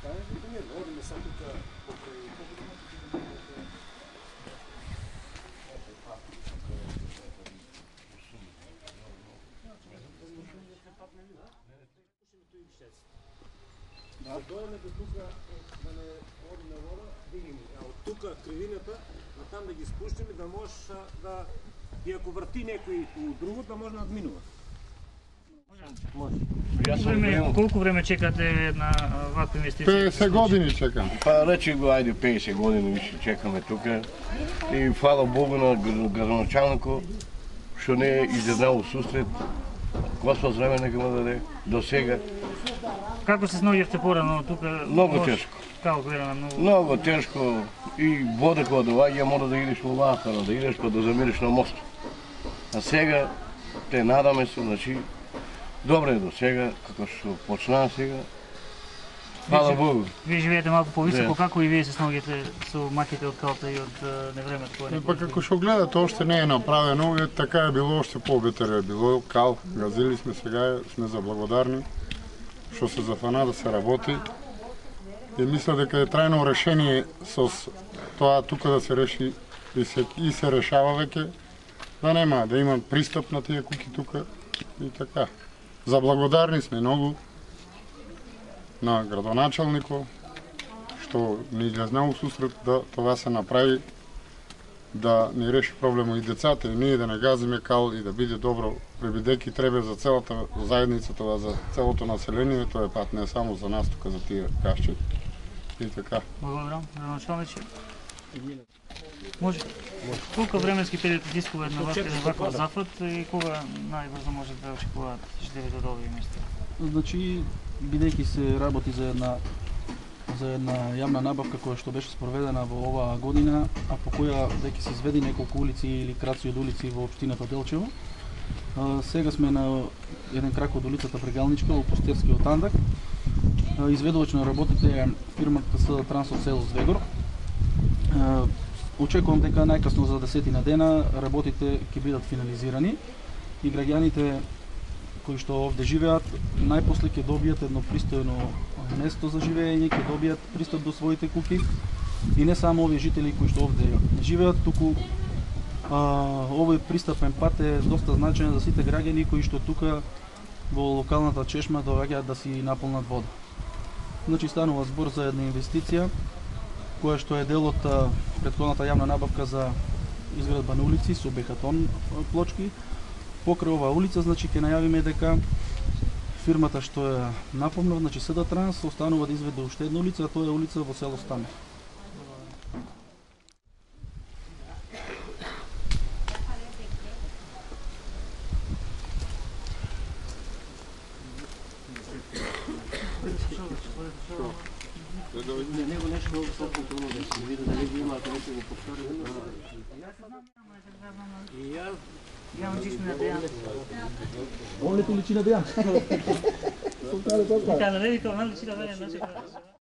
Да дойдем до тук, да не води на вода, дигнем. А от тук кривината, натам да ги спущим, да можеш да... И ако върти някой от друго, да може да надминува. Колко време чекате на ваква инвестиция? 50 години чекам. Па рече го, айде 50 години више чекаме тук. И хвала Богу на градоначалнико, що не е изjedнало susret. Господ здраве нека му даде до сега. Како се снаоѓавте порано тук? Много тежко. Како гледаме много? Много тежко. И вода кога доаѓа мора да идеш во оваа страна, да идеш па да замириш на мост. А сега те надаме се, значи добре е до сега, како што почнаа сега. Хвала Богу. Вие живеете малку повисоко, Да. како и вие се снаоѓате со маките од калта и од невремето кое Па како што гледате, още не е направено, така е било, още по-бетер е било, кал, газили сме сега, сме заблагодарни, што се зафана да се работи. И мисля дека е трајно решение со тоа тука да се реши и се решава веќе, да нема, да има пристап на тие куки тука и така. Заблагодарни сме многу на градоначалникот, што ни излезнал сусрет да това се направи, да ни реши проблема и децата, и ние да не газиме кал и да биде добро, пребидејќи треба за целата заедница, това за целото население, тоа е пат не само за нас тука, за тие кашчи. И така. Благодарам, градоначалниче. Може. Колко временски период изискува една ваква зафат и кога најбрзо може да очекуваат жителите од овие места? Значи, бидејќи се работи за една јавна набавка која што беше спроведена во оваа година, а по која веќе се изведи неколку улици или краци од улици во општината Делчево. Сега сме на еден крак од улицата Прегалничка во Пустирскиот Андак. Изведувачно работите фирмата СД Транс од село Звегор. Очекувам дека најкасно за 10 дена работите ќе бидат финализирани и граѓаните кои што овде живеат најпосле ќе добијат едно пристојно место за живење, ќе добијат пристап до своите куќи и не само овие жители кои што овде живеат, туку овој пристапен пат е доста значаен за сите граѓани кои што тука во локалната чешма доаѓаат да си наполнат вода. Значи станува збор за една инвестиција која што е дел од претходната јавна набавка за изградба на улици со бехатон плочки. Покрај оваа улица, значи ќе најавиме дека фирмата што ја напомнав, значи СД Транс, останува да изведе уште една улица, а тоа е улица во село Станев. Него нещо много високо да се види дали ги има, ако не се го повтори. И аз... Ја личи на Дејан. Он ли ти личи на Дејан? Така, да не ви тоа, личи на Дејан.